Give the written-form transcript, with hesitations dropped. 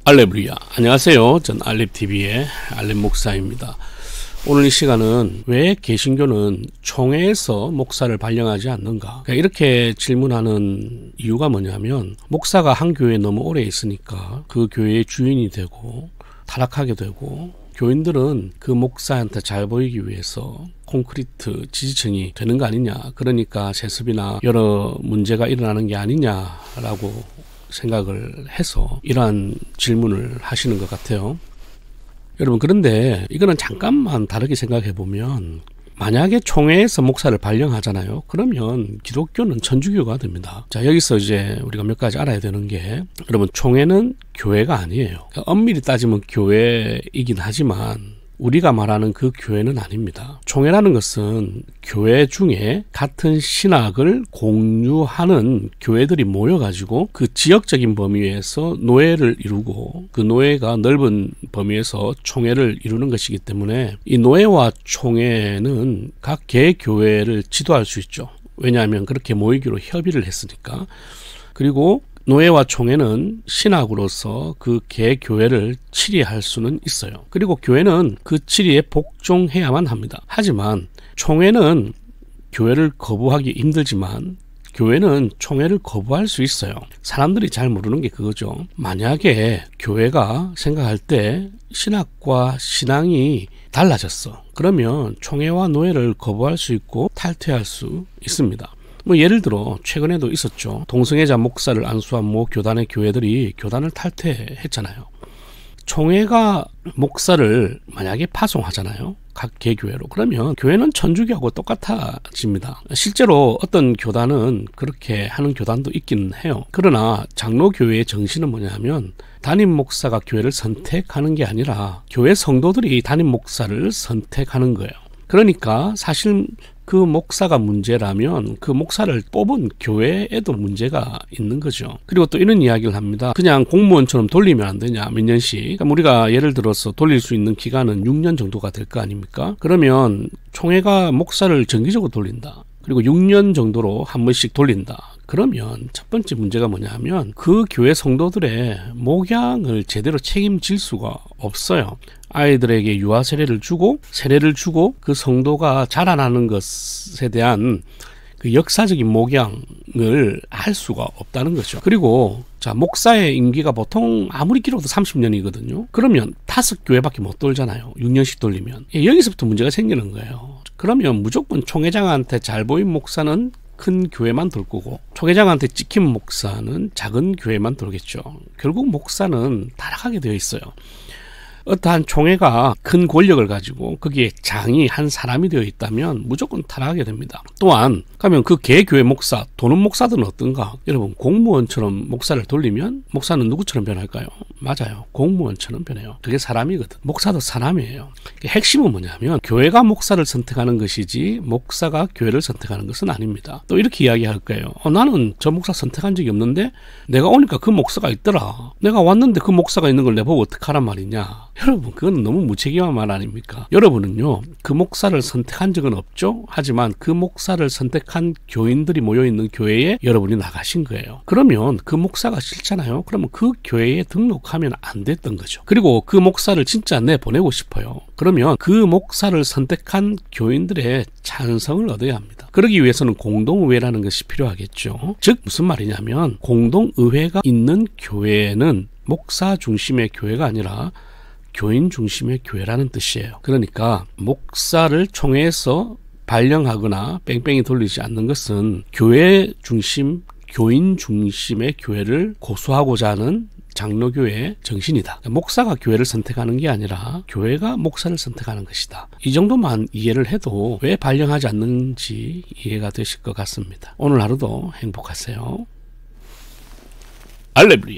알레루야. 안녕하세요. 전 알렙TV의 알렙 목사입니다. 오늘 이 시간은 왜 개신교는 총회에서 목사를 발령하지 않는가? 이렇게 질문하는 이유가 뭐냐면, 목사가 한 교회에 너무 오래 있으니까 그 교회의 주인이 되고 타락하게 되고, 교인들은 그 목사한테 잘 보이기 위해서 콘크리트 지지층이 되는 거 아니냐, 그러니까 세습이나 여러 문제가 일어나는 게 아니냐라고 생각을 해서 이러한 질문을 하시는 것 같아요. 여러분, 그런데 이거는 잠깐만 다르게 생각해 보면, 만약에 총회에서 목사를 발령하잖아요. 그러면 기독교는 천주교가 됩니다. 자, 여기서 이제 우리가 몇 가지 알아야 되는 게, 여러분, 총회는 교회가 아니에요. 그러니까 엄밀히 따지면 교회이긴 하지만 우리가 말하는 그 교회는 아닙니다. 총회라는 것은 교회 중에 같은 신학을 공유하는 교회들이 모여가지고 그 지역적인 범위에서 노예를 이루고, 그 노예가 넓은 범위에서 총회를 이루는 것이기 때문에, 이 노예와 총회는 각 개교회를 지도할 수 있죠. 왜냐하면 그렇게 모이기로 협의를 했으니까. 그리고 노예와 총회는 신학으로서 그 개교회를 치리할 수는 있어요. 그리고 교회는 그 치리에 복종해야만 합니다. 하지만 총회는 교회를 거부하기 힘들지만 교회는 총회를 거부할 수 있어요. 사람들이 잘 모르는 게 그거죠. 만약에 교회가 생각할 때 신학과 신앙이 달라졌어. 그러면 총회와 노예를 거부할 수 있고 탈퇴할 수 있습니다. 예를 들어 최근에도 있었죠. 동성애자 목사를 안수한 모 교단의 교회들이 교단을 탈퇴했잖아요. 총회가 목사를 만약에 파송하잖아요. 각 개교회로. 그러면 교회는 천주교하고 똑같아집니다. 실제로 어떤 교단은 그렇게 하는 교단도 있긴 해요. 그러나 장로교회의 정신은 뭐냐면, 담임 목사가 교회를 선택하는 게 아니라 교회 성도들이 담임 목사를 선택하는 거예요. 그러니까 사실 그 목사가 문제라면 그 목사를 뽑은 교회에도 문제가 있는 거죠. 그리고 또 이런 이야기를 합니다. 그냥 공무원처럼 돌리면 안 되냐, 몇 년씩. 그러니까 우리가 예를 들어서 돌릴 수 있는 기간은 6년 정도가 될 거 아닙니까? 그러면 총회가 목사를 정기적으로 돌린다. 그리고 6년 정도로 한 번씩 돌린다. 그러면 첫 번째 문제가 뭐냐 하면, 그 교회 성도들의 목양을 제대로 책임질 수가 없어요. 아이들에게 유아 세례를 주고 그 성도가 자라나는 것에 대한 그 역사적인 목양을 할 수가 없다는 거죠. 그리고 자, 목사의 임기가 보통 아무리 길어도 30년이거든요. 그러면 5교회밖에 못 돌잖아요. 6년씩 돌리면. 여기서부터 문제가 생기는 거예요. 그러면 무조건 총회장한테 잘 보인 목사는 큰 교회만 돌 거고, 총회장한테 찍힌 목사는 작은 교회만 돌겠죠. 결국 목사는 타락하게 되어 있어요. 어떠한 총회가 큰 권력을 가지고 거기에 장이 한 사람이 되어 있다면 무조건 타락하게 됩니다. 또한 가면 그 개교회 목사, 도는 목사들은 어떤가? 여러분, 공무원처럼 목사를 돌리면 목사는 누구처럼 변할까요? 맞아요. 공무원처럼 변해요. 그게 사람이거든. 목사도 사람이에요. 핵심은 뭐냐면, 교회가 목사를 선택하는 것이지 목사가 교회를 선택하는 것은 아닙니다. 또 이렇게 이야기할 거예요. 나는 저 목사 선택한 적이 없는데 내가 오니까 그 목사가 있더라. 내가 왔는데 그 목사가 있는 걸 내보고 어떡하란 말이냐. 여러분, 그건 너무 무책임한 말 아닙니까? 여러분은요, 그 목사를 선택한 적은 없죠? 하지만 그 목사를 선택한 교인들이 모여있는 교회에 여러분이 나가신 거예요. 그러면 그 목사가 싫잖아요. 그러면 그 교회에 등록하면 안 됐던 거죠. 그리고 그 목사를 진짜 내보내고 싶어요. 그러면 그 목사를 선택한 교인들의 찬성을 얻어야 합니다. 그러기 위해서는 공동의회라는 것이 필요하겠죠. 즉 무슨 말이냐면, 공동의회가 있는 교회는 목사 중심의 교회가 아니라 교인 중심의 교회라는 뜻이에요. 그러니까 목사를 총회에서 발령하거나 뺑뺑이 돌리지 않는 것은 교회 중심, 교인 중심의 교회를 고수하고자 하는 장로교회의 정신이다. 목사가 교회를 선택하는 게 아니라 교회가 목사를 선택하는 것이다. 이 정도만 이해를 해도 왜 발령하지 않는지 이해가 되실 것 같습니다. 오늘 하루도 행복하세요. 알레루야.